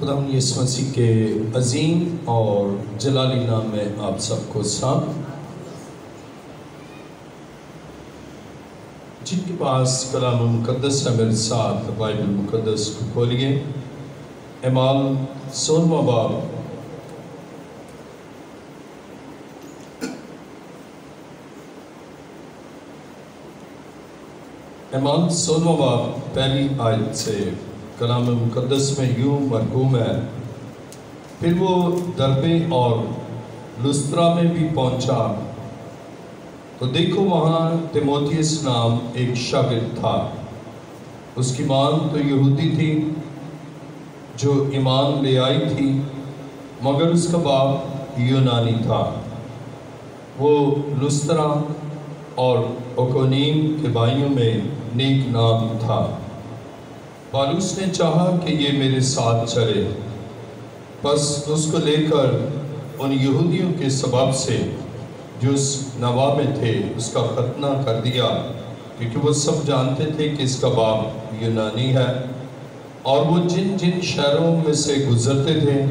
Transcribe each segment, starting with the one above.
خدا یسوع مسیح کے عظیم اور جلالی نام میں آپ سب کو سلام۔ جن کے پاس کلام مقدس ہے میرے ساتھ بائبل مقدس کو کھولیے۔ اعمال 16واں باب اعمال 16واں باب پہلی آیت سے کلام مقدس میں یوں مرقوم ہے، پھر وہ دربے اور لسترا میں بھی پہنچا تو دیکھو وہاں تیموتھیوس نام ایک شاگرد تھا۔ اس کی ماں تو یہودی تھی جو ایمان لے آئی تھی، مگر اس کا باپ یونانی تھا۔ وہ لسترا اور اکونیم کے بھائیوں میں نیک نام تھا۔ پالوس نے چاہا کہ یہ میرے ساتھ چلے، پس اس کو لے کر ان یہودیوں کے سبب سے جو اس نوا میں تھے اس کا ختنہ کر دیا، کیونکہ وہ سب جانتے تھے کہ اس کا باپ یونانی ہے۔ اور وہ جن جن شہروں میں سے گزرتے تھے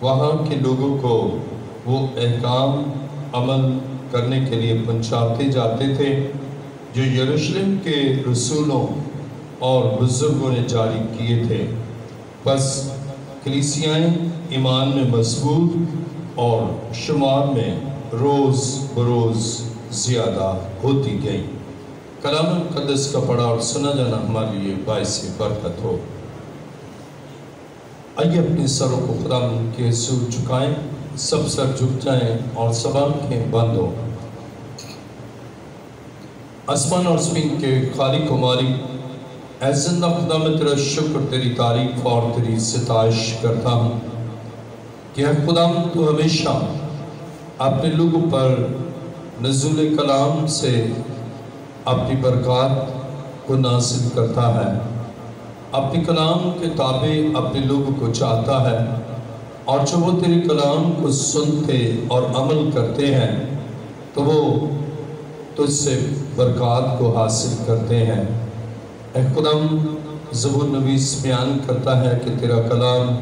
وہاں کے لوگوں کو وہ احکام عمل کرنے کے لیے پہنچاتے جاتے تھے جو یروشلم کے رسولوں اور بزرگوں نے جاری کیے تھے۔ پس کلیسیائیں ایمان میں مضبوط اور شمار میں روز بروز زیادہ ہوتی گئیں۔ کلام مقدس کا پڑھا اور سنا جانا ہمارے لیے باعث برکت ہو۔ آئیے اپنے سروں کو خدا کے حضور جھکائیں، سب سر جھک جائیں اور سب آنکھیں بند ہو۔ آسمان اور زمین کے خالق و مالک، اے زندہ خدا میں تیرا شکر، تیری تعریف اور تیری ستائش کرتا ہوں کہ اے خدا تو ہمیشہ اپنے لوگوں پر نزول کلام سے اپنی برکات کو نازل کرتا ہے، اپنے کلام کے تابع اپنے لوگوں کو چاہتا ہے، اور جو وہ تیرے کلام کو سنتے اور عمل کرتے ہیں تو وہ تجھ سے برکات کو حاصل کرتے ہیں۔ اے خداوند، زبور نویس بیان کرتا ہے کہ تیرا کلام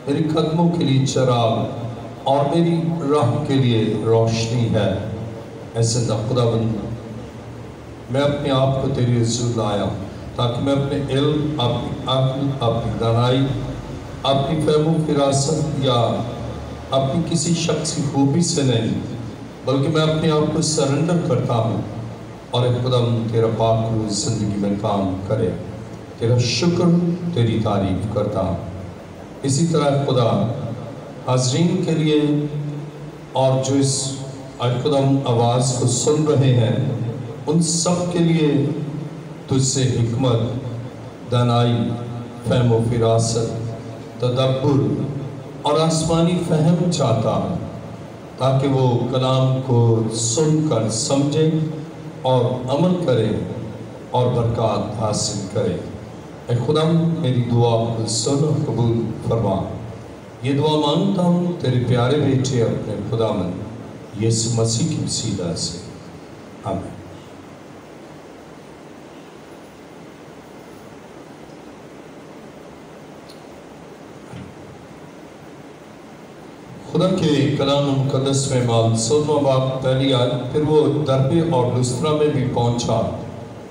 میرے قدموں کے لیے چراغ اور میری راہ کے لیے روشنی ہے۔ اے زندہ خداوند، میں اپنے آپ کو تیرے حضور لایا تاکہ میں اپنے علم، اپنی عقل، اپنی دانائی، اپنی فہم و فراست یا اپنی کسی شخصی خوبی سے نہیں، بلکہ میں اپنے آپ کو سرنڈر کرتا ہوں اور اے خداوند تیرا پاک روح زندگی میں کام کرے۔ تیرا شکر، تیری تعریف کرتا ہوں۔ اسی طرح خدا حاضرین کے لیے اور جو اس اے خداوند آواز کو سن رہے ہیں ان سب کے لیے تجھ سے حکمت، دانائی، فہم و فراست، تدبر اور آسمانی فہم چاہتا ہوں تاکہ وہ کلام کو سن کر سمجھے اور عمل کرے اور برکات حاصل کرے۔ اے خدا میری دعا کو سن اور قبول فرما۔ یہ دعا مانگتا ہوں تیرے پیارے بیٹے اپنے خداوند یسوع مسیح کی وسیلہ سے، آمین۔ خدا کے کلام مقدس میں اعمال 16واں باب پہلی آیت، پھر وہ دربے اور لسترا میں بھی پہنچا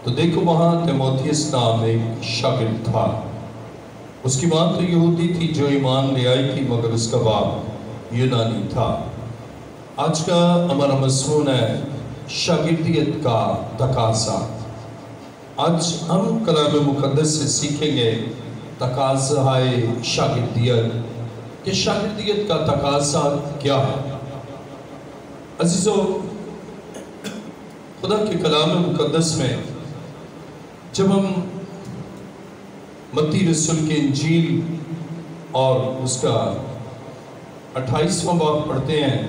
تو دیکھو وہاں تیموتھیوس نام ایک شاگرد تھا۔ اس کی ماں تو یہودی تھی جو ایمان لے آئی تھی، مگر اس کا باپ یونانی تھا۔ آج کا ہمارا مضمون ہے شاگردیت کا تقاضا۔ آج ہم کلام مقدس سے سیکھیں گے تقاضۂ شاگردیت، کہ شاگردیت کا تقاضا کیا ہے۔ عزیزو، خدا کے کلام مقدس میں جب ہم متی رسول کی انجیل اور اس کا 28واں باب پڑھتے ہیں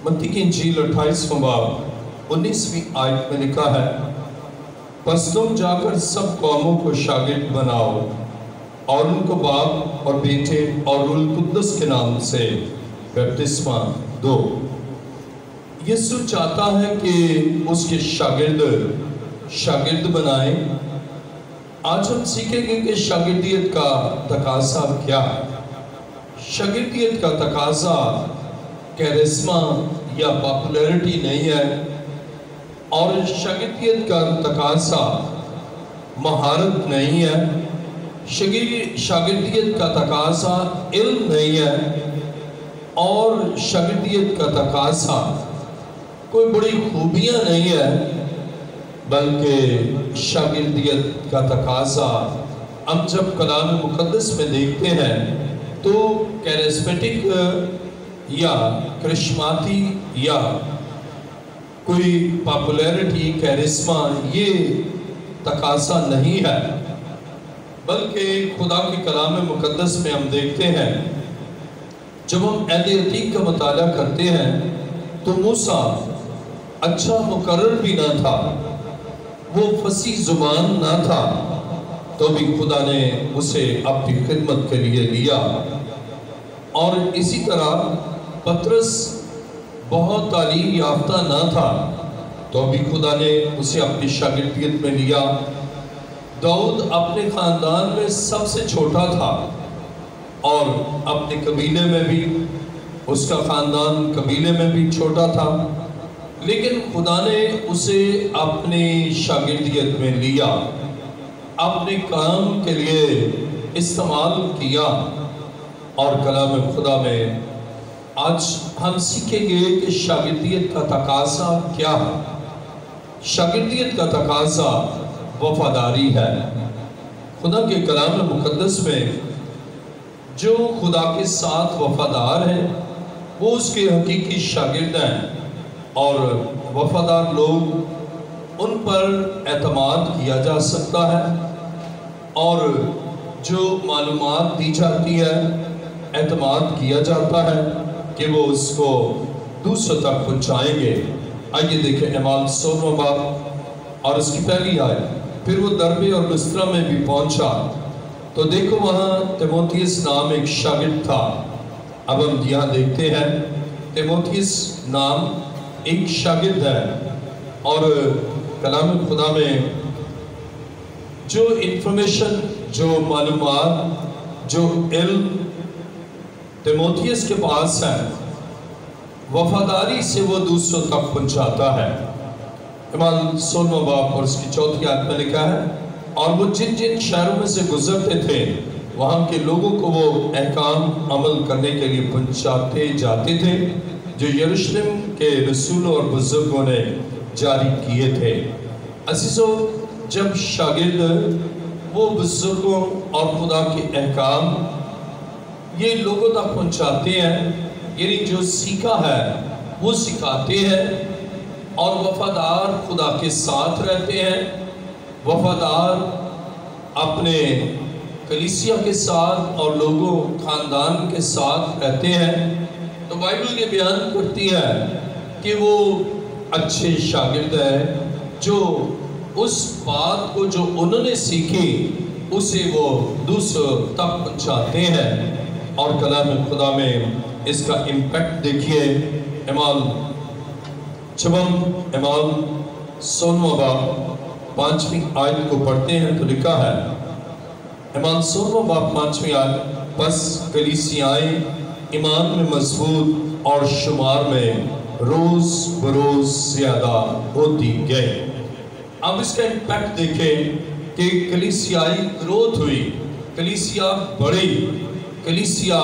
متی کی انجیل 28واں باب 19ویں آیت میں لکھا ہے، پس تم جا کر سب قوموں کو شاگرد بناؤ اور ان کو باپ اور بیٹے اور روح القدس کے نام سے بپتسمہ دو۔ یسوع چاہتا ہے کہ اس کے شاگرد بنائیں۔ آج ہم سیکھیں گے کہ شاگردیت کا تقاضا کیا ہے۔ شاگردیت کا تقاضا کیرسما یا پاپولیرٹی نہیں ہے، اور شاگردیت کا تقاضا مہارت نہیں ہے، شاگردیت کا تقاضا علم نہیں ہے، اور شاگردیت کا تقاضا کوئی بڑی خوبیاں نہیں ہے، بلکہ شاگردیت کا تقاضا ہم جب کلام مقدس میں دیکھتے ہیں تو کیرسمیٹک یا کرشماتی یا کوئی پاپولیرٹی کیرسما یہ تقاضا نہیں ہے، بلکہ خدا کے کلام مقدس میں ہم دیکھتے ہیں جب ہم عہد عتیق کا مطالعہ کرتے ہیں تو موسیٰ اچھا مقرر بھی نہ تھا، وہ فصیح زبان نہ تھا، تو بھی خدا نے اسے اپنی خدمت کے لیے لیا۔ اور اسی طرح پطرس بہت تعلیم یافتہ نہ تھا، تو بھی خدا نے اسے اپنی شاگردیت میں لیا۔ داؤد اپنے خاندان میں سب سے چھوٹا تھا، اور اپنے قبیلے میں بھی، اس کا خاندان قبیلے میں بھی چھوٹا تھا، لیکن خدا نے اسے اپنی شاگردیت میں لیا، اپنے کام کے لیے استعمال کیا۔ اور کلام خدا میں آج ہم سیکھیں گے کہ شاگردیت کا تقاضا کیا ہے۔ شاگردیت کا تقاضا وفاداری ہے۔ خدا کے کلام مقدس میں جو خدا کے ساتھ وفادار ہیں وہ اس کے حقیقی شاگرد ہیں، اور وفادار لوگ ان پر اعتماد کیا جا سکتا ہے، اور جو معلومات دی جاتی ہے اعتماد کیا جاتا ہے کہ وہ اس کو دوسروں تک پہنچائیں گے۔ آئیے دیکھیں اعمال 16 باب اور اس کی پہلی آیت۔ پھر وہ دربے اور لسطرا میں بھی پہنچا تو دیکھو وہاں تیموتھیوس نام ایک شاگرد تھا۔ اب ہم یہاں دیکھتے ہیں تیموتھیوس نام ایک شاگرد ہے، اور کلام خدا میں جو انفارمیشن، جو معلومات، جو علم تیموتھیوس کے پاس ہے، وفاداری سے وہ دوسروں تک پہنچاتا ہے۔ اعمال 16 باب اور اس کی 4 آیت میں لکھا ہے، اور وہ جن جن شہروں میں سے گزرتے تھے وہاں کے لوگوں کو وہ احکام عمل کرنے کے لیے پہنچاتے جاتے تھے جو یروشلم کے رسولوں اور بزرگوں نے جاری کیے تھے۔ عزیزو، جب شاگرد وہ بزرگوں اور خدا کے احکام یہ لوگوں تک پہنچاتے ہیں، یعنی جو سیکھا ہے وہ سکھاتے ہیں، اور وفادار خدا کے ساتھ رہتے ہیں، وفادار اپنے کلیسیا کے ساتھ اور لوگوں خاندان کے ساتھ رہتے ہیں، تو بائبل یہ بیان کرتی ہے کہ وہ اچھے شاگرد ہیں جو اس بات کو جو انہوں نے سیکھی اسے وہ دوسروں تک پہنچاتے ہیں۔ اور کلام خدا میں اس کا امپیکٹ دیکھیے۔ اعمال 16 باب 5ویں آیت کو پڑھتے ہیں تو لکھا ہے، اعمال 16 باب 5ویں آیت، پس کلیسیائیں ایمان میں مضبوط اور شمار میں روز بروز زیادہ ہوتی گئے۔ اب اس کا امپیکٹ دیکھیں کہ کلیسیائی گروتھ ہوئی، کلیسیا بڑھی، کلیسیا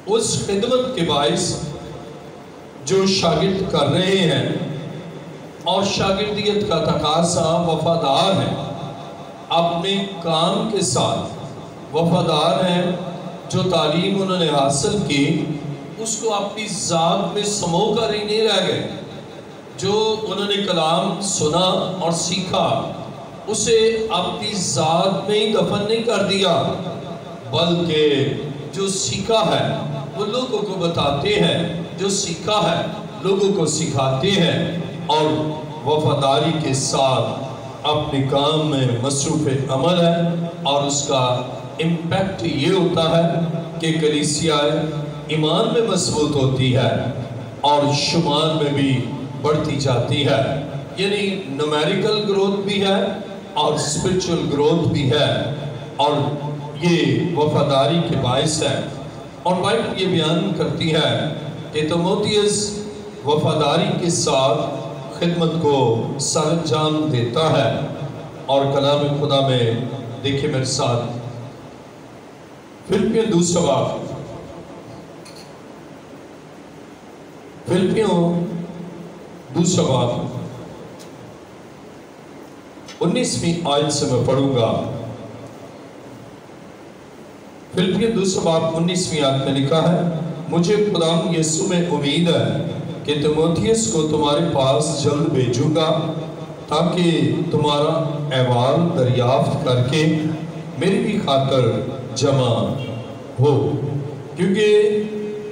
اس خدمت کے باعث جو شاگرد کر رہے ہیں، اور شاگردیت کا تقاضا وفادار ہے، اپنے کام کے ساتھ وفادار ہیں، جو تعلیم انہوں نے حاصل کی اس کو اپنی ذات میں سمو کر ہی نہیں رہ گئے، جو انہوں نے کلام سنا اور سیکھا اسے اپنی ذات میں ہی دفن نہیں کر دیا، بلکہ جو سیکھا ہے وہ لوگوں کو بتاتے ہیں، جو سیکھا ہے لوگوں کو سکھاتے ہیں، اور وفاداری کے ساتھ اپنے کام میں مصروف عمل ہے، اور اس کا امپیکٹ یہ ہوتا ہے کہ کلیسیا ایمان میں مضبوط ہوتی ہے اور شمار میں بھی بڑھتی جاتی ہے، یعنی نومیریکل گروتھ بھی ہے اور اسپرچول گروتھ بھی ہے، اور یہ وفاداری کے باعث ہے۔ اور بائبل یہ بیان کرتی ہے کہ تیموتھیوس وفاداری کے ساتھ خدمت کو سر انجام دیتا ہے، اور کلام خدا میں دیکھیں میرے ساتھ فلپیوں دوسرا باب، فلپیوں دوسرا باب 19ویں آیت سے میں پڑھوں گا۔ فلپیوں دوسرا باب 19ویں آیت میں لکھا ہے، مجھے خداوند یسوع میں امید ہے کہ تیموتھیوس کو تمہارے پاس جلد بھیجوں گا تاکہ تمہارا احوال دریافت کر کے میری بھی خاطر جمع ہو، کیونکہ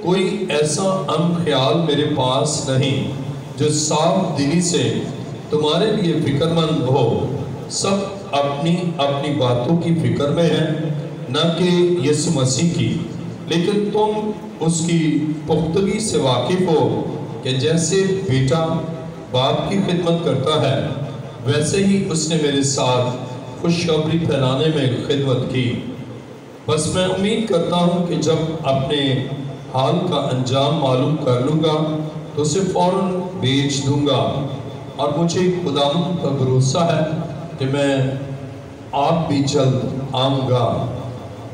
کوئی ایسا خیال میرے پاس نہیں جو صاف دلی سے تمہارے لیے فکر مند ہو۔ سب اپنی اپنی باتوں کی فکر میں ہیں، نہ کہ یسوع مسیح کی، لیکن تم اس کی پختگی سے واقف ہو کہ جیسے بیٹا باپ کی خدمت کرتا ہے ویسے ہی اس نے میرے ساتھ خوشخبری پھیلانے میں خدمت کی۔ بس میں امید کرتا ہوں کہ جب اپنے حال کا انجام معلوم کر لوں گا تو اسے فوراً بھیج دوں گا، اور مجھے خداوند کا بھروسہ ہے کہ میں آپ بھی جلد آؤں گا۔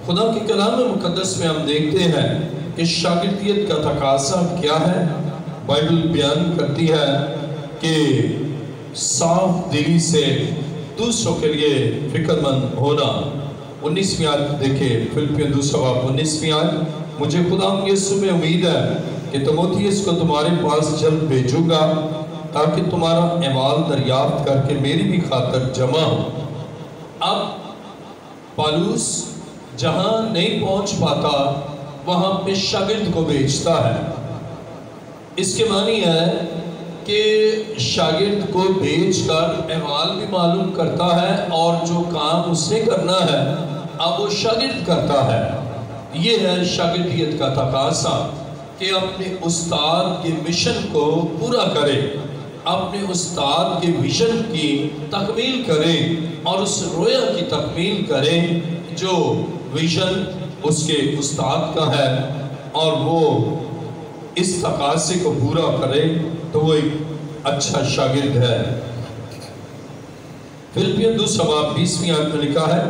خدا کے کلام مقدس میں ہم دیکھتے ہیں کہ شاگردیت کا تقاضا کیا ہے۔ بائبل بیان کرتی ہے کہ صاف دلی سے دوسروں کے لیے فکر مند ہونا۔ 19ویں آیت دیکھیں، فلپیوں دوسرا باب 19ویں آیت، مجھے خداوند یسوع میں امید ہے کہ تیموتھیوس کو تمہارے پاس جلد بھیجوں گا تاکہ تمہارا احوال دریافت کر کے میری بھی خاطر جمع ہو۔ اب پالوس جہاں نہیں پہنچ پاتا وہاں پہ شاگرد کو بھیجتا ہے۔ اس کے معنی ہے کہ شاگرد کو بھیج کر احوال بھی معلوم کرتا ہے، اور جو کام اس نے کرنا ہے اب وہ شاگرد کرتا ہے۔ یہ ہے شاگردیت کا تقاضا کہ اپنے استاد کے مشن کو پورا کرے، اپنے استاد کے ویژن کی تکمیل کرے، اور اس رویا کی تکمیل کرے جو ویژن اس کے استاد کا ہے، اور وہ اس تقاضے کو پورا کرے تو وہ ایک اچھا شاگرد ہے۔ فلپیوں دوسرا باب 20ویں آیت میں لکھا ہے،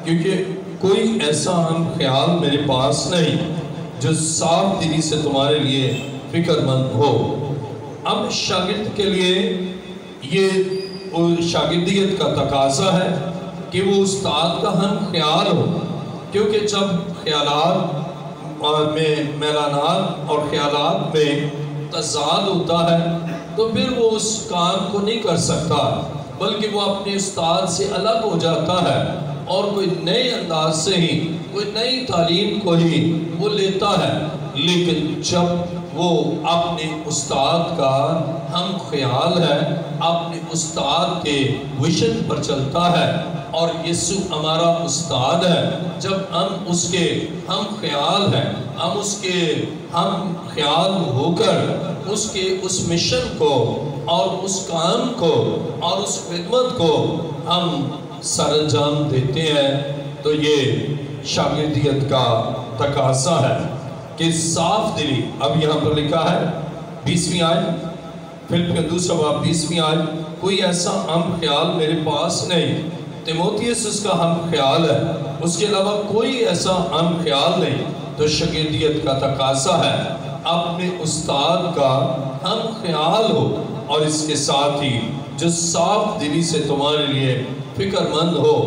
کیونکہ کوئی ایسا خیال میرے پاس نہیں جو صاف دلی سے تمہارے لیے فکر مند ہو۔ اب شاگرد کے لیے یہ شاگردیت کا تقاضا ہے کہ وہ استاد کا ہم خیال ہو، کیونکہ جب خیالات میں میلانات اور خیالات میں تضاد ہوتا ہے تو پھر وہ اس کام کو نہیں کر سکتا، بلکہ وہ اپنے استاد سے الگ ہو جاتا ہے اور کوئی نئے انداز سے ہی، کوئی نئی تعلیم کو ہی وہ لیتا ہے۔ لیکن جب وہ اپنے استاد کا ہم خیال ہے، اپنے استاد کے ویژن پر چلتا ہے، اور یسوع ہمارا استاد ہے، جب ہم اس کے ہم خیال ہیں، ہم اس کے ہم خیال ہو کر اس کے اس مشن کو اور اس کام کو اور اس خدمت کو ہم سر انجام دیتے ہیں، تو یہ شاگردیت کا تقاضا ہے کہ صاف دلی۔ اب یہاں پر لکھا ہے 20ویں آیت، فلپیوں دوسرا باب 20ویں آیت، کوئی ایسا ہم خیال میرے پاس نہیں۔ تیموتھیوس اس کا ہم خیال ہے، اس کے علاوہ کوئی ایسا ہم خیال نہیں۔ تو شاگردیت کا تقاضا ہے اپنے استاد کا ہم خیال ہو، اور اس کے ساتھ ہی جو صاف دلی سے تمہارے لیے فکر مند ہو۔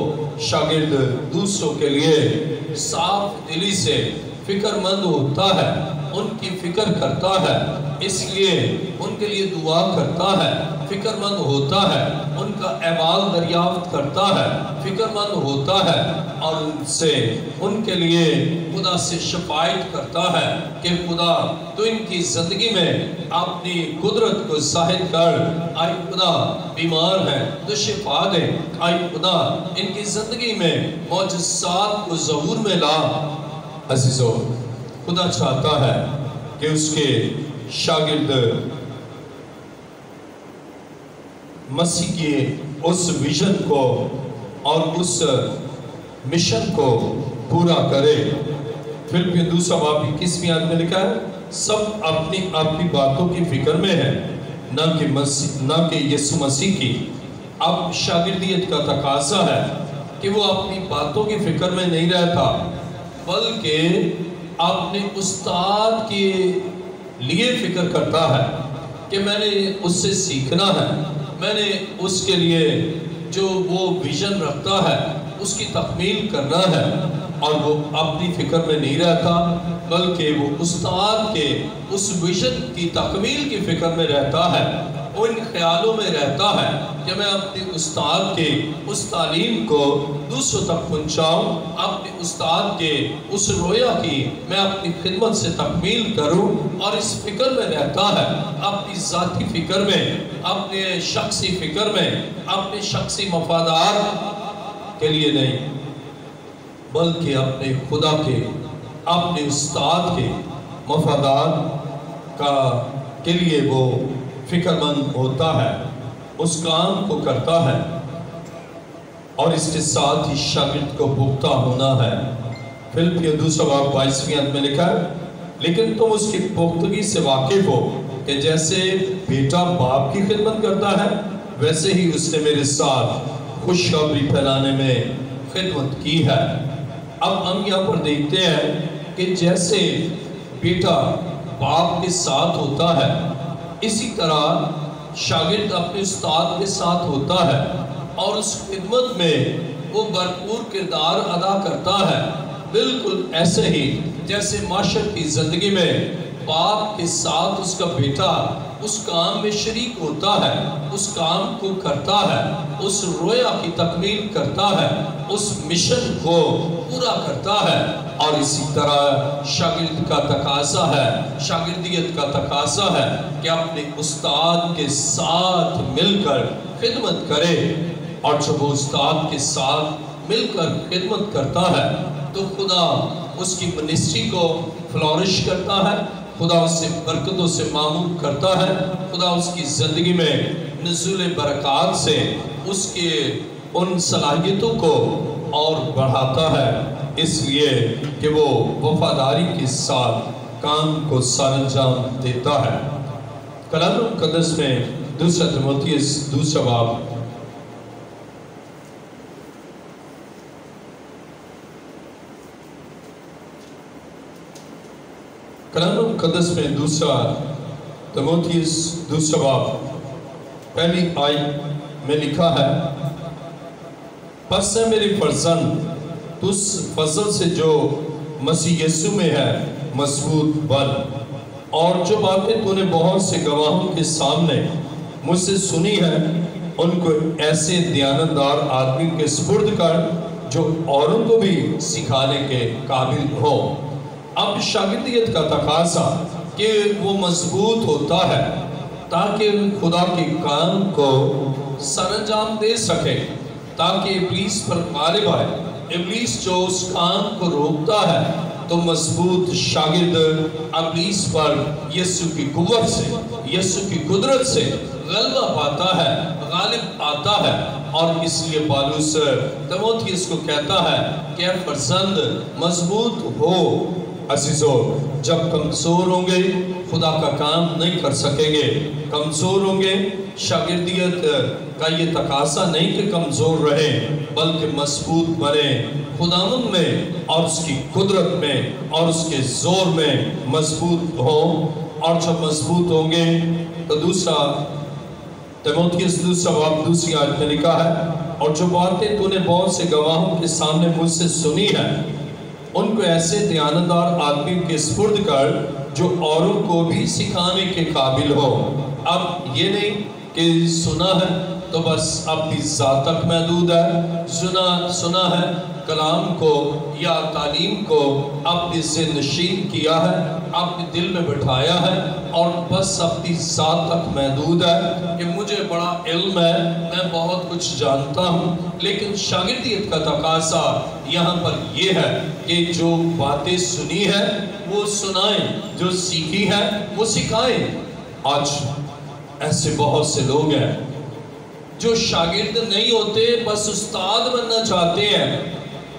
شاگرد دوسروں کے لیے صاف دلی سے فکر مند ہوتا ہے، ان کی فکر کرتا ہے، اس لیے ان کے لیے دعا کرتا ہے، فکر مند ہوتا ہے، ان کا احوال دریافت کرتا ہے، فکر مند ہوتا ہے، اور ان سے ان کے لیے خدا سے شفاعت کرتا ہے کہ خدا تو ان کی زندگی میں اپنی قدرت کو ظاہر کر، آئی خدا بیمار ہیں تو شفا دے، آئی خدا ان کی زندگی میں معجزات کو ظہور میں لا۔ عزیزو، خدا چاہتا ہے کہ اس کے شاگرد مسیح کی اس ویژن کو اور اس مشن کو پورا کرے۔ فلپیوں 2:21 میں لکھا ہے، سب اپنی باتوں کی فکر میں ہے، نہ کہ یسوع مسیح کی۔ اب شاگردیت کا تقاضا ہے کہ وہ اپنی باتوں کی فکر میں نہیں رہتا، بلکہ اپنے استاد کے لیے فکر کرتا ہے کہ میں نے اس سے سیکھنا ہے، میں نے اس کے لیے جو وہ ویژن رکھتا ہے اس کی تکمیل کرنا ہے، اور وہ اپنی فکر میں نہیں رہتا بلکہ وہ استاد کے اس ویژن کی تکمیل کی فکر میں رہتا ہے، ان خیالوں میں رہتا ہے کہ میں اپنے استاد کے اس تعلیم کو دوسروں تک پہنچاؤں، اپنے استاد کے اس رویا کی میں اپنی خدمت سے تکمیل کروں، اور اس فکر میں رہتا ہے، اپنی ذاتی فکر میں، اپنے شخصی فکر میں، اپنے شخصی مفادات کے لیے نہیں، بلکہ اپنے خدا کے، اپنے استاد کے مفادات کے لیے وہ فکر مند ہوتا ہے، اس کام کو کرتا ہے، اور اس کے ساتھ ہی شاگرد کو پختہ ہونا ہے۔ فلپیوں 2:22 میں لکھا ہے، لیکن تم اس کی پختگی سے واقف ہو کہ جیسے بیٹا باپ کی خدمت کرتا ہے، ویسے ہی اس نے میرے ساتھ خوشخبری پھیلانے میں خدمت کی ہے۔ اب ہم یہاں پر دیکھتے ہیں کہ جیسے بیٹا باپ کے ساتھ ہوتا ہے، اسی طرح شاگرد اپنے استاد کے ساتھ ہوتا ہے، اور اس خدمت میں وہ بھرپور کردار ادا کرتا ہے، بالکل ایسے ہی جیسے معاشرت کی زندگی میں باپ کے ساتھ اس کا بیٹا اس کام میں شریک ہوتا ہے، اس کام کو کرتا ہے، اس رویا کی تکمیل کرتا ہے، اس مشن کو پورا کرتا ہے، اور اسی طرح شاگرد کا تقاضا ہے، شاگردیت کا تقاضا ہے کہ اپنے استاد کے ساتھ مل کر خدمت کرے، اور جب وہ استاد کے ساتھ مل کر خدمت کرتا ہے تو خدا اس کی منسٹری کو فلورش کرتا ہے، خدا اس سے برکتوں سے معمور کرتا ہے، خدا اس کی زندگی میں نزول برکات سے اس کے ان صلاحیتوں کو اور بڑھاتا ہے، اس لیے کہ وہ وفاداری کے ساتھ کام کو سر انجام دیتا ہے۔ کلام مقدس میں 2 تیموتھیوس 2 باب کلام مقدس میں 2 تیموتھیوس 2 باب پہلی آیت میں لکھا ہے، پس ہے میرے فرزند، تو اس فضل سے جو مسیح یسوع میں ہے مضبوط بن، اور جو باتیں تو نے بہت سے گواہوں کے سامنے مجھ سے سنی ہے، ان کو ایسے دیانتدار آدمی کے سپرد کر جو اوروں کو بھی سکھانے کے قابل ہو۔ اب شاگردیت کا تقاضا کہ وہ مضبوط ہوتا ہے تاکہ خدا کے کام کو سر انجام دے سکے، تاکہ ابلیس پر غالب آئے۔ ابلیس جو اس کام کو روکتا ہے تو مضبوط شاگرد ابلیس پر یسوع کی قوت سے، یسوع کی قدرت سے غلبہ پاتا ہے، غالب آتا ہے، اور اس لیے پالوس تیموتھیوس کو کہتا ہے کہ اے فرزند مضبوط ہو۔ عزیزو، جب کمزور ہوں گے خدا کا کام نہیں کر سکیں گے، کمزور ہوں گے، شاگردیت کا یہ تقاضا نہیں کہ کمزور رہے بلکہ مضبوط بنے، خداوند میں اور اس کی قدرت میں اور اس کے زور میں مضبوط ہوں، اور جب مضبوط ہوں گے تو 2 تیموتھیوس 2 باب 2 آیت میں لکھا ہے، اور جو باتیں تو نے بہت سے گواہوں کے سامنے مجھ سے سنی ہے، ان کو ایسے دیانتدار آدمی کے سپرد کر جو اوروں کو بھی سکھانے کے قابل ہو۔ اب یہ نہیں کہ سنا ہے تو بس اپنی ذات تک محدود ہے، سنا ہے کلام کو یا تعلیم کو اپنے ذہن نشین کیا ہے، اپنے دل میں بٹھایا ہے اور بس اپنی ذات تک محدود ہے کہ مجھے بڑا علم ہے، میں بہت کچھ جانتا ہوں. لیکن شاگردیت کا تقاضا یہاں پر یہ ہے کہ جو باتیں سنی ہے وہ سنائیں، جو سیکھی ہے وہ سکھائیں. آج ایسے بہت سے لوگ ہیں جو شاگرد نہیں ہوتے، بس استاد بننا چاہتے ہیں،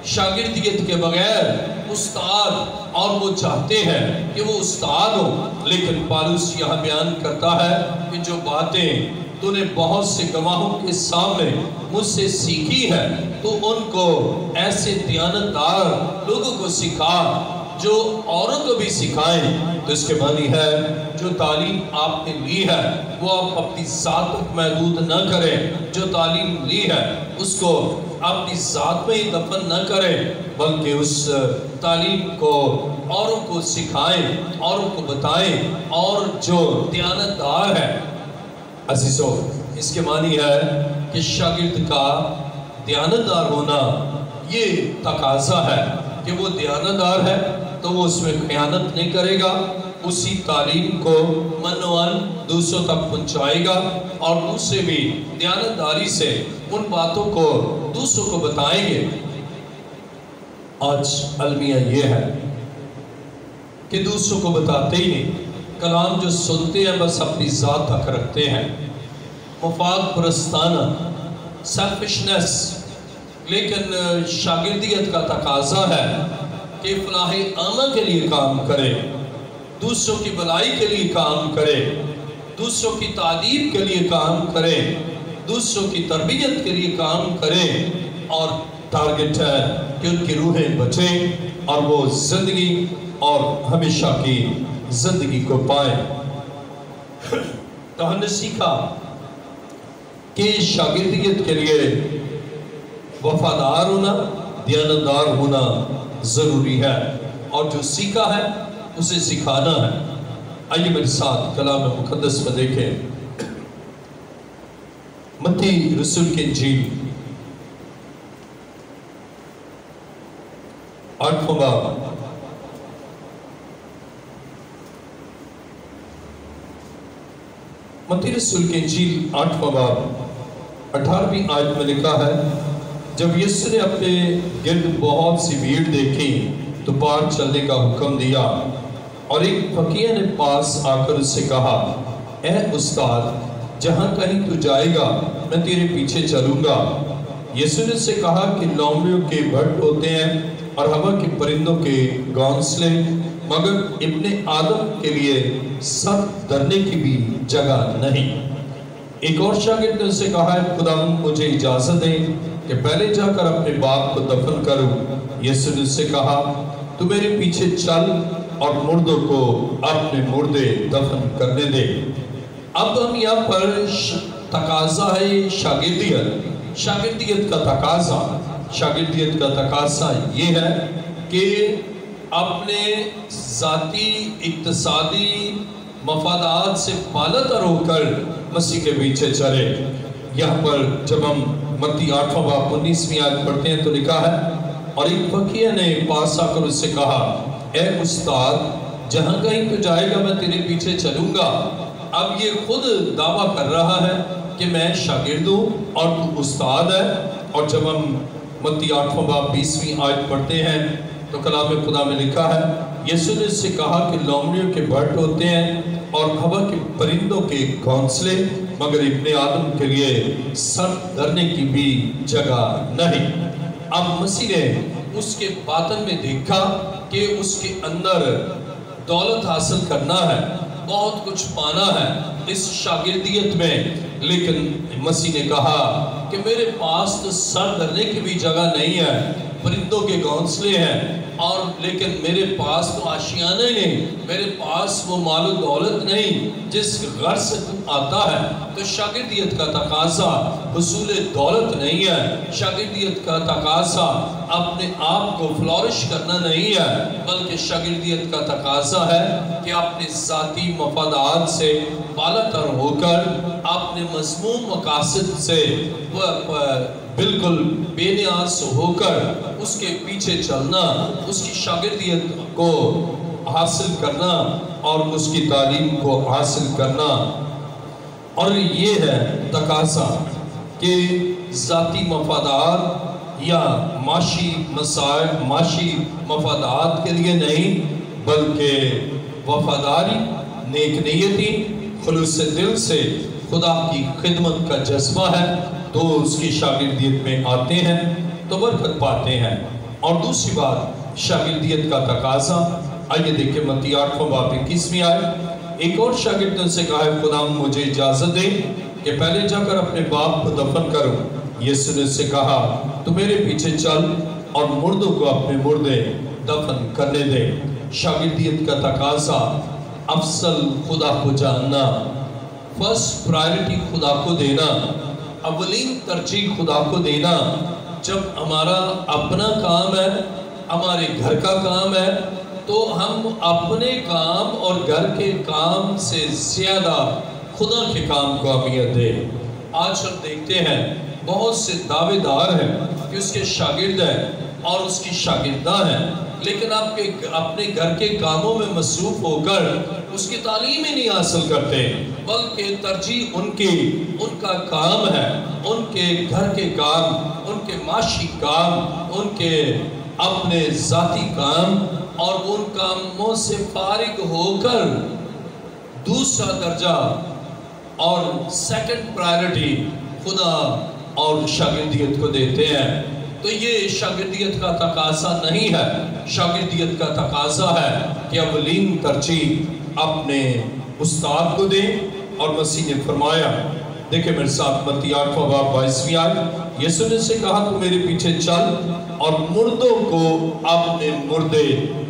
شاگردیت کے بغیر استاد، اور وہ چاہتے ہیں کہ وہ استاد ہو. لیکن پالوس یہاں بیان کرتا ہے کہ جو باتیں تو نے بہت سے گواہوں کے سامنے مجھ سے سیکھی ہے تو ان کو ایسے دیانتدار لوگوں کو سکھا جو اوروں کو بھی سکھائیں. تو اس کے معنی ہے جو تعلیم آپ نے لی ہے وہ آپ اپنی ذات تک محدود نہ کریں، جو تعلیم لی ہے اس کو اپنی ذات میں ہی دفن نہ کریں، بلکہ اس تعلیم کو اوروں کو سکھائیں، اوروں کو بتائیں. اور جو دیانتدار ہے عزیزو، اس کے معنی ہے کہ شاگرد کا دیانتدار ہونا یہ تقاضا ہے کہ وہ دیانتدار ہے تو وہ اس میں خیانت نہیں کرے گا، اسی تعلیم کو منوان دوسروں تک پہنچائے گا اور دوسرے بھی دیانتداری سے ان باتوں کو دوسروں کو بتائیں گے. آج المیہ یہ ہے کہ دوسروں کو بتاتے ہی نہیں، کلام جو سنتے ہیں بس اپنی ذات تک رکھتے ہیں، مفاد پرستانہ، سیلفشنس. لیکن شاگردیت کا تقاضا ہے کہ فلاح عامہ کے لیے کام کرے، دوسروں کی بھلائی کے لیے کام کرے، دوسروں کی تعلیم کے لیے کام کرے، دوسروں کی تربیت کے لیے کام کرے. اور ٹارگٹ ہے کہ ان کی روحیں بچیں اور وہ زندگی اور ہمیشہ کی زندگی کو پائیں. تو ہم نے سیکھا کہ شاگردیت کے لیے وفادار ہونا، دیانتدار ہونا ضروری ہے، اور جو سیکھا ہے اسے سکھانا ہے. آئیے میرے ساتھ کلام مقدس میں دیکھیں متی رسول کی انجیل 8واں باب متی رسول کی انجیل 8واں باب 18ویں آیت میں لکھا ہے، جب یسوع نے اپنے گرد بہت سی بھیڑ دیکھی تو پار چلنے کا حکم دیا، اور ایک فقیہ نے پاس آ کر اس سے کہا، اے استاد، جہاں کہیں تو جائے گا میں تیرے پیچھے چلوں گا. یسوع نے اس سے کہا کہ لومڑیوں کے بھٹ ہوتے ہیں اور ہوا کے پرندوں کے گھونسلے، مگر ابن آدم کے لیے سر دھرنے کی بھی جگہ نہیں. ایک اور شاگرد نے اس سے کہا، خداوند مجھے اجازت دے کہ پہلے جا کر اپنے باپ کو دفن کروں. یسوع نے اس سے کہا، تو میرے پیچھے چل اور مردوں کو اپنے مردے دفن کرنے دے. اب ہم یہاں پر تقاضا ہے شاگردیت کا تقاضا. شاگردیت کا تقاضا یہ ہے کہ اپنے ذاتی اقتصادی مفادات سے بالاتر ہو کر مسیح کے پیچھے چلے. یہاں پر جب ہم متی 8واں باب 19ویں آیت پڑھتے ہیں تو لکھا ہے، اور ایک فقیہ نے پاس آ کر اس سے کہا، اے استاد، جہاں کہیں تو جائے گا میں تیرے پیچھے چلوں گا. اب یہ خود دعویٰ کر رہا ہے کہ میں شاگرد ہوں اور تو استاد ہے. اور جب ہم متی 8واں باب 20ویں آیت پڑھتے ہیں تو کلام خدا میں لکھا ہے، یسوع نے اس سے کہا کہ لومڑیوں کے بھٹ ہوتے ہیں اور ہوا کے پرندوں کے گھونسلے، مگر ابن آدم کے لیے سر دھرنے کی بھی جگہ نہیں. اب مسیح نے اس کے باطن میں دیکھا کہ اس کے اندر دولت حاصل کرنا ہے، بہت کچھ پانا ہے اس شاگردیت میں. لیکن مسیح نے کہا کہ میرے پاس تو سر دھرنے کی بھی جگہ نہیں ہے، پرندوں کے گھونسلے ہیں، اور لیکن میرے پاس تو آشیانہ نہیں، میرے پاس وہ مال و دولت نہیں جس غرض سے تم آتا ہے. تو شاگردیت کا تقاضا حصول دولت نہیں ہے، شاگردیت کا تقاضا اپنے آپ کو فلورش کرنا نہیں ہے، بلکہ شاگردیت کا تقاضا ہے کہ اپنے ذاتی مفادات سے بالاتر ہو کر اپنے مضموم مقاصد سے بالکل بے نیاز ہو کر اس کے پیچھے چلنا، اس کی شاگردیت کو حاصل کرنا اور اس کی تعلیم کو حاصل کرنا۔ اور یہ ہے تقاضا کہ ذاتی مفادات یا معاشی مسائل، معاشی مفادات کے لیے نہیں، بلکہ وفاداری، نیک نیتی، خلوص دل سے خدا کی خدمت کا جذبہ ہے تو اس کی شاگردیت میں آتے ہیں تو برکت پاتے ہیں۔ اور دوسری بات شاگردیت کا تقاضا، آئیے دیکھیں متی 8 باب 21 آئے۔ ایک اور شاگرد نے سے کہا ہے خدا مجھے اجازت دے کہ پہلے جا کر اپنے باپ کو دفن کروں۔ یسوع نے سے کہا تو میرے پیچھے چل اور مردوں کو اپنے مردے دفن کرنے دے۔ شاگردیت کا تقاضا افضل خدا کو جاننا، فرسٹ پرائرٹی خدا کو دینا، اولین ترجیح خدا کو دینا۔ جب ہمارا اپنا کام ہے، ہمارے گھر کا کام ہے، تو ہم اپنے کام اور گھر کے کام سے زیادہ خدا کے کام کو اہمیت دیں۔ آج ہم دیکھتے ہیں بہت سے دعوے دار ہیں کہ اس کے شاگرد ہیں اور اس کی شاگردہ ہیں، لیکن آپ کے اپنے گھر کے کاموں میں مصروف ہو کر اس کی تعلیم ہی نہیں حاصل کرتے، بلکہ ترجیح ان کا کام ہے، ان کے گھر کے کام، ان کے معاشی کام، ان کے اپنے ذاتی کام، اور ان کاموں سے فارغ ہو کر دوسرا درجہ اور سیکنڈ پرائرٹی خدا اور شاگردیت کو دیتے ہیں۔ تو یہ شاگردیت کا تقاضا نہیں ہے، شاگردیت کا تقاضا ہے کہ اولین ترجیح اپنے استاد کو دیں۔ اور مسیح نے فرمایا، دیکھیں میرے ساتھ متی 8 باب 22 آئے، یسوع نے سے کہا تو میرے پیچھے چل اور مردوں کو اپنے مردے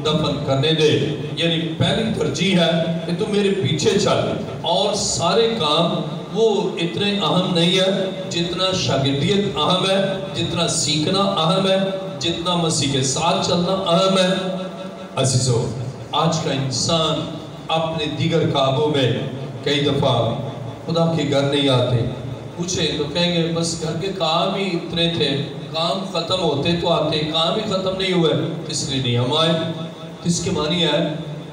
دفن کرنے دے۔ یعنی پہلی ترجیح ہے کہ تو میرے پیچھے چل، اور سارے کام وہ اتنے اہم نہیں ہے جتنا شاگردیت اہم ہے، جتنا سیکھنا اہم ہے، جتنا مسیح کے ساتھ چلنا اہم ہے۔ عزیزو، آج کا انسان اپنے دیگر کاموں میں کئی دفعہ خدا کے گھر نہیں آتے، پوچھے تو کہیں گے بس گھر کے کام ہی اتنے تھے، کام ختم ہوتے تو آتے، کام ہی ختم نہیں ہوئے اس لیے نہیں ہم آئے۔ اس کے معنی ہے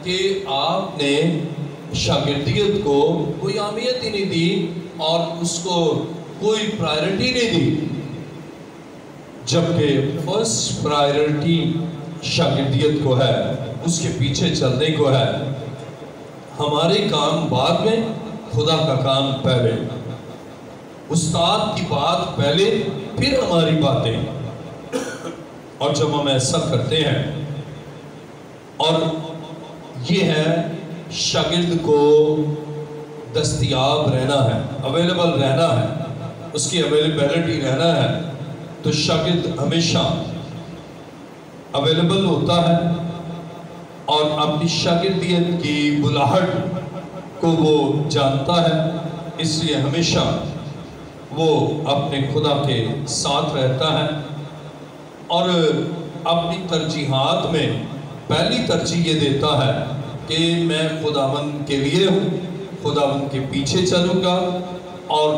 کہ آپ نے شاگردیت کو کوئی اہمیت ہی نہیں دی اور اس کو کوئی پرائرٹی نہیں دی، جبکہ فرسٹ پرائرٹی شاگردیت کو ہے، اس کے پیچھے چلنے کو ہے۔ ہمارے کام بعد میں، خدا کا کام پہلے، استاد کی بات پہلے، پھر ہماری باتیں۔ اور جب ہم ایسا کرتے ہیں، اور یہ ہے شاگرد کو دستیاب رہنا ہے، اویلیبل رہنا ہے، اس کی اویلیبلٹی رہنا ہے، تو شاگرد ہمیشہ اویلیبل ہوتا ہے اور اپنی شاگردیت کی بلاہٹ کو وہ جانتا ہے، اس لیے ہمیشہ وہ اپنے خدا کے ساتھ رہتا ہے اور اپنی ترجیحات میں پہلی ترجیح یہ دیتا ہے کہ میں خداوند کے لیے ہوں، خداوند کے پیچھے چلوں گا اور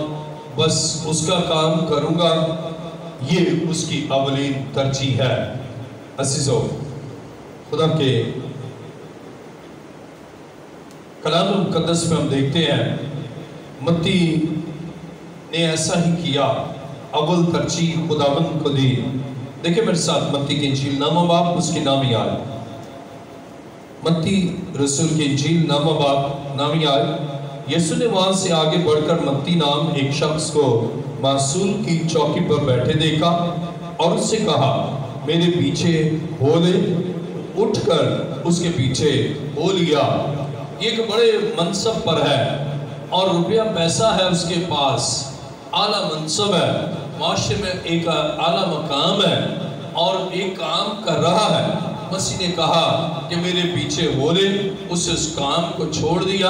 بس اس کا کام کروں گا، یہ اس کی اولین ترجیح ہے۔ عزیزو، خدا کے کلام مقدس میں ہم دیکھتے ہیں متی نے ایسا ہی کیا، اول ترجیح خداوند کو دی۔ دیکھیں میرے ساتھ متی کی انجیل نامہ باب، اس کی نامی آئے، متی رسول کی انجیل نامہ باب نامی آئے۔ یسوع نے وہاں سے آگے بڑھ کر متی نام ایک شخص کو معصول کی چوکی پر بیٹھے دیکھا اور اس سے کہا میرے پیچھے ہو لے، اٹھ کر اس کے پیچھے ہو لیا۔ یہ ایک بڑے منصب پر ہے اور روپیہ پیسہ ہے اس کے پاس، اعلیٰ منصب ہے، معاشرے میں ایک اعلیٰ مقام ہے اور ایک کام کر رہا ہے۔ مسیح نے کہا کہ میرے پیچھے ہو لے، اسے اس کام کو چھوڑ دیا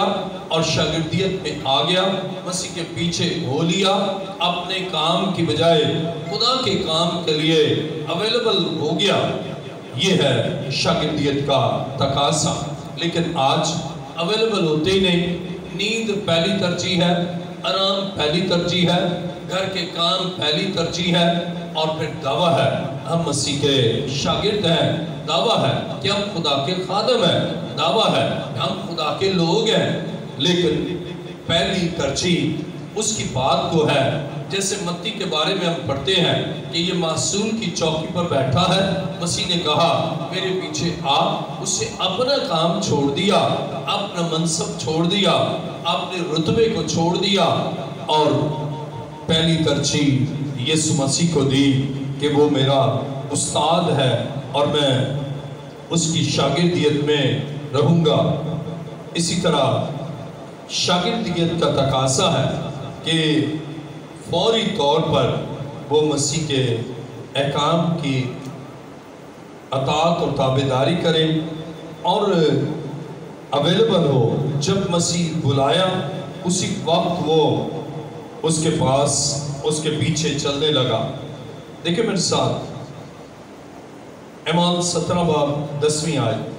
اور شاگردیت میں آ گیا، مسیح کے پیچھے ہو لیا، اپنے کام کی بجائے خدا کے کام کے لیے اویلیبل ہو گیا۔ یہ ہے شاگردیت کا تقاضا۔ لیکن آج اویلیبل ہوتے ہی نہیں، نیند پہلی ترجیح ہے، آرام پہلی ترجیح ہے، گھر کے کام پہلی ترجیح ہے، اور پھر دعویٰ ہے ہم مسیح کے شاگرد ہیں، دعویٰ ہے کہ ہم خدا کے خادم ہیں، دعویٰ ہے کہ ہم خدا کے لوگ ہیں۔ لیکن پہلی ترجیح اس کی بات کو ہے، جیسے متی کے بارے میں ہم پڑھتے ہیں کہ یہ معصول کی چوکی پر بیٹھا ہے، مسیح نے کہا میرے پیچھے آ، اس نے اپنا کام چھوڑ دیا، اپنا منصب چھوڑ دیا، اپنے رتبے کو چھوڑ دیا، اور پہلی ترجیح یسوع مسیح کو دی کہ وہ میرا استاد ہے اور میں اس کی شاگردیت میں رہوں گا۔ اسی طرح شاگردیت کا تقاضا ہے کہ فوری طور پر وہ مسیح کے احکام کی اطاعت اور تابعداری کرے، اور اویلیبل ہو، جب مسیح بلایا اسی وقت وہ اس کے پاس، اس کے پیچھے چلنے لگا۔ دیکھیں میرے ساتھ اعمال 17 باب 10ویں آیت۔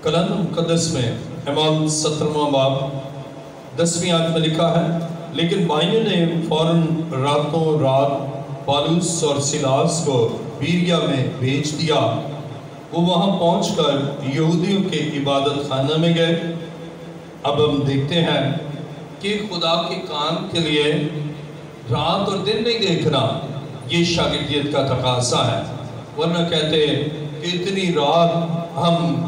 کلام مقدس میں اعمال 17 باب 10ویں آیت میں لکھا ہے، لیکن بھائیوں نے فوراً راتوں رات پالوس اور سیلاس کو بیریا میں بھیج دیا۔ وہ وہاں پہنچ کر یہودیوں کے عبادت خانہ میں گئے۔ اب ہم دیکھتے ہیں کہ خدا کے کام کے لیے رات اور دن نہیں دیکھنا، یہ شاگردیت کا تقاضا ہے، ورنہ کہتے کہ اتنی رات ہم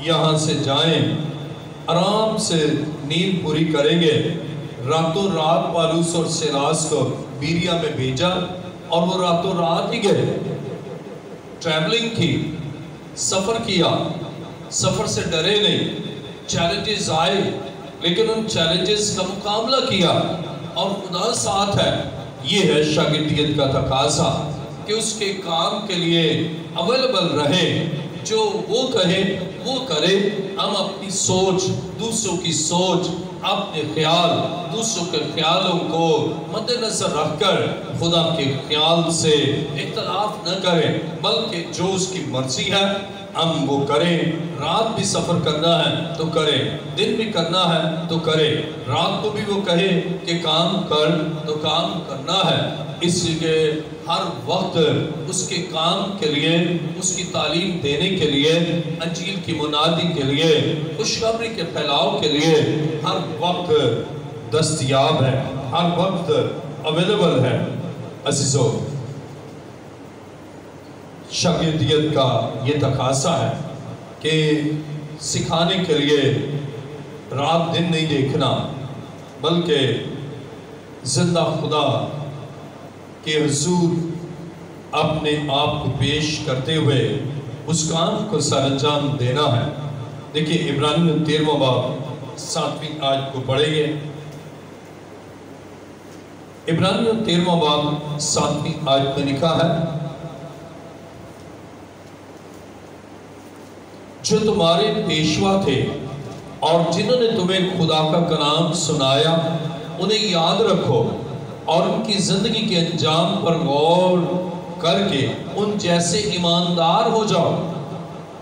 یہاں سے جائیں، آرام سے نیند پوری کریں گے۔ راتوں رات پالوس اور سیلاس کو بیریا میں بھیجا، اور وہ راتوں رات ہی گئے، ٹریولنگ کی، سفر کیا، سفر سے ڈرے نہیں۔ چیلنجز آئے لیکن ان چیلنجز کا مقابلہ کیا، اور خدا ساتھ ہے۔ یہ ہے شاگردیت کا تقاضا کہ اس کے کام کے لیے اویلیبل رہے، جو وہ کہے وہ کرے۔ ہم اپنی سوچ، دوسروں کی سوچ، اپنے خیال، دوسروں کے خیالوں کو مد نظر رکھ کر خدا کے خیال سے اختلاف نہ کریں، بلکہ جو اس کی مرضی ہے ہم وہ کریں۔ رات بھی سفر کرنا ہے تو کریں، دن بھی کرنا ہے تو کریں۔ رات کو بھی وہ کہے کہ کام کر تو کام کرنا ہے، اس لیے ہر وقت اس کے کام کے لیے، اس کی تعلیم دینے کے لیے، انجیل کی منادی کے لیے، خوشخبری کے پھیلاؤ کے لیے ہر وقت دستیاب ہے، ہر وقت اویلیبل ہے۔ عزیزو، شاگردیت کا یہ تقاضا ہے کہ سکھانے کے لیے رات دن نہیں دیکھنا، بلکہ زندہ خدا کہ حضور اپنے آپ کو پیش کرتے ہوئے اس کام کو سر انجام دینا ہے۔ دیکھیں عبرانیوں 13 باب 7ویں آیت کو پڑھیں گے۔ عبرانیوں 13 باب 7ویں آیت میں لکھا ہے، جو تمہارے پیشوا تھے اور جنہوں نے تمہیں خدا کا کلام سنایا، انہیں یاد رکھو اور ان کی زندگی کے انجام پر غور کر کے ان جیسے ایماندار ہو جاؤ۔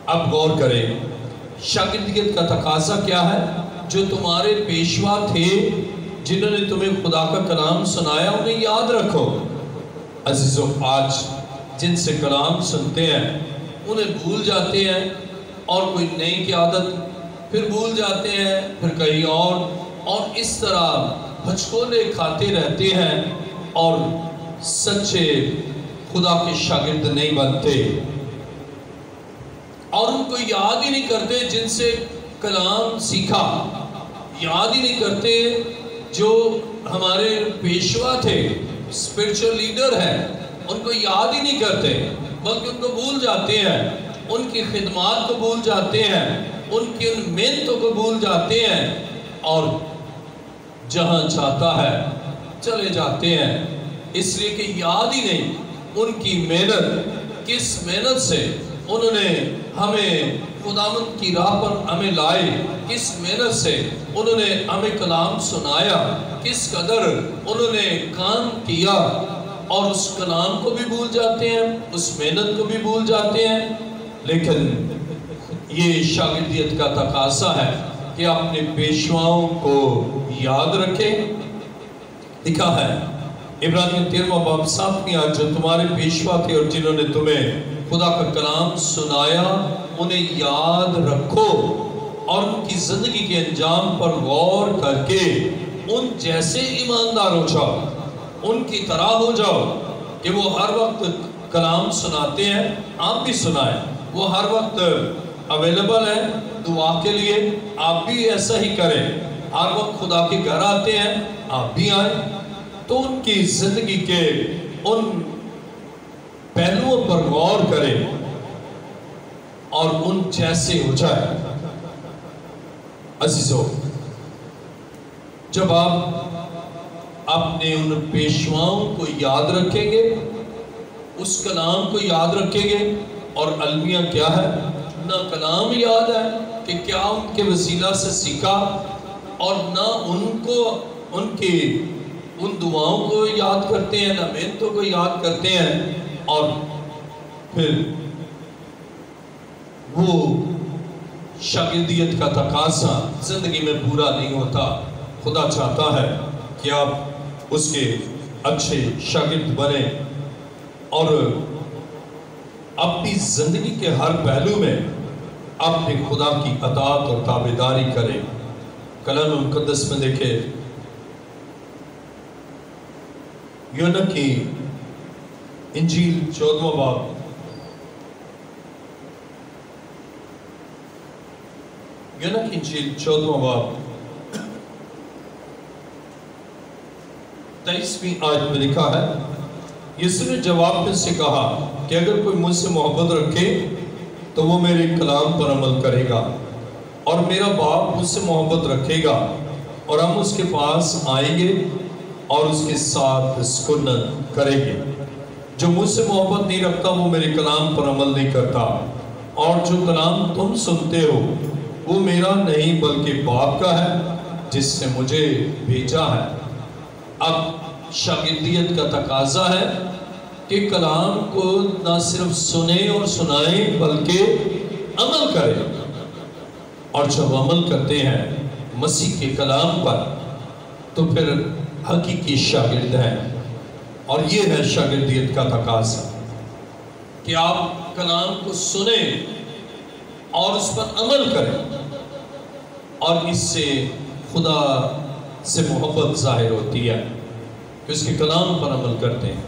اب غور کریں، شاگردیت کا تقاضا کیا ہے؟ جو تمہارے پیشوا تھے، جنہوں نے تمہیں خدا کا کلام سنایا، انہیں یاد رکھو۔ عزیزو، آج جن سے کلام سنتے ہیں انہیں بھول جاتے ہیں، اور کوئی نئی کی عادت، پھر بھول جاتے ہیں، پھر کہیں اور اس طرح بھچکولے کھاتے رہتے ہیں اور سچے خدا کے شاگرد نہیں بنتے، اور ان کو یاد ہی نہیں کرتے جن سے کلام سیکھا، یاد ہی نہیں کرتے جو ہمارے پیشوا تھے، اسپرچل لیڈر ہیں، ان کو یاد ہی نہیں کرتے، بلکہ ان کو بھول جاتے ہیں، ان کی خدمات کو بھول جاتے ہیں، ان کی ان محنتوں کو بھول جاتے ہیں، اور جہاں چاہتا ہے چلے جاتے ہیں، اس لیے کہ یاد ہی نہیں ان کی محنت، کس محنت سے انہوں نے ہمیں خداوند کی راہ پر ہمیں لائے، کس محنت سے انہوں نے ہمیں کلام سنایا، کس قدر انہوں نے کام کیا، اور اس کلام کو بھی بھول جاتے ہیں، اس محنت کو بھی بھول جاتے ہیں. لیکن یہ شاگردیت کا تقاضا ہے کہ اپنے پیشواؤں کو یاد رکھے. لکھا ہے عبرانیوں 13واں باب 7ویں آیت، جو تمہارے پیشوا تھے اور جنہوں نے تمہیں خدا کا کلام سنایا انہیں یاد رکھو اور ان کی زندگی کے انجام پر غور کر کے ان جیسے ایماندار ہو جاؤ، ان کی طرح ہو جاؤ کہ وہ ہر وقت کلام سناتے ہیں، آپ بھی سنائیں. وہ ہر وقت اویلیبل ہے دعا کے لیے، آپ بھی ایسا ہی کریں. ہر وقت خدا کے گھر آتے ہیں، آپ بھی آئیں. تو ان کی زندگی کے ان پہلوؤں پر غور کریں اور ان جیسے ہو جائے. عزیزو، جب آپ اپنے ان پیشواؤں کو یاد رکھیں گے، اس کلام کو یاد رکھیں گے، اور المیہ کیا ہے؟ نہ کلام یاد ہے کہ کیا ان کے وسیلہ سے سیکھا، اور نہ ان کی ان دعاؤں کو یاد کرتے ہیں، نہ محنتوں کو یاد کرتے ہیں. اور پھر وہ شاگردیت کا تقاضا زندگی میں پورا نہیں ہوتا. خدا چاہتا ہے کہ آپ اس کے اچھے شاگرد بنیں اور اپنی زندگی کے ہر پہلو میں اپنے خدا کی اطاعت اور تابعداری کریں. کلام مقدس میں دیکھیں، یوحنا کی انجیل 14واں باب، یوحنا کی انجیل 14واں باب 23ویں آیت میں لکھا ہے، یسوع نے جواب میں سے کہا کہ اگر کوئی مجھ سے محبت رکھے تو وہ میرے کلام پر عمل کرے گا، اور میرا باپ مجھ سے محبت رکھے گا، اور ہم اس کے پاس آئیں گے اور اس کے ساتھ سکونت کریں گے. جو مجھ سے محبت نہیں رکھتا وہ میرے کلام پر عمل نہیں کرتا، اور جو کلام تم سنتے ہو وہ میرا نہیں بلکہ باپ کا ہے جس نے مجھے بھیجا ہے. اب شاگردیت کا تقاضا ہے کہ کلام کو نہ صرف سنیں اور سنائیں بلکہ عمل کریں. اور جب عمل کرتے ہیں مسیح کے کلام پر تو پھر حقیقی شاگرد ہیں. اور یہ ہے شاگردیت کا تقاضا کہ آپ کلام کو سنیں اور اس پر عمل کریں، اور اس سے خدا سے محبت ظاہر ہوتی ہے کہ اس کے کلام پر عمل کرتے ہیں.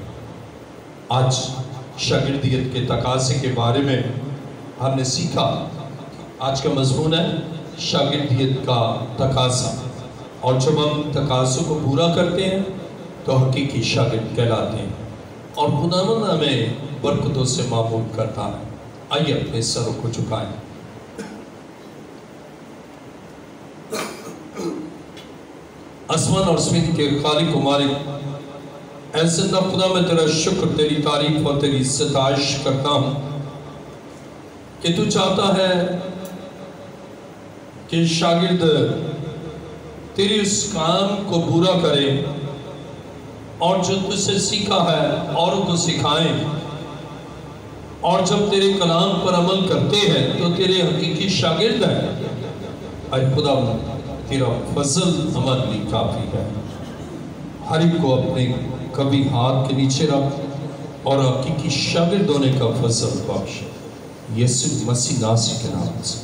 آج شاگردیت کے تقاضے کے بارے میں ہم نے سیکھا. آج کا مضمون ہے شاگردیت کا تقاضا، اور جب ہم تقاضوں کو پورا کرتے ہیں تو حقیقی شاگرد کہلاتے ہیں، اور خداوند ہمیں برکتوں سے معمول کرتا ہے. آئیے اپنے سروں کو جھکائیں. آسمان اور زمین کے خالق و مالک، اے زندہ خدا، میں تیرا شکر، تیری تعریف اور تیری ستائش کرتا ہوں کہ تو چاہتا ہے کہ شاگرد تیری اس کام کو پورا کرے، اور جو تجھ سے سیکھا ہے اوروں کو سکھائیں، اور جب تیرے کلام پر عمل کرتے ہیں تو تیرے حقیقی شاگرد ہیں. اے خدا، تیرا فضل ہمارے لیے کافی ہے. ہر ایک کو اپنے کبھی ہاتھ کے نیچے رکھ اور حقیقی شاگرد ہونے کا فضل بخش. یسوع مسیح ناصری کے نام سے.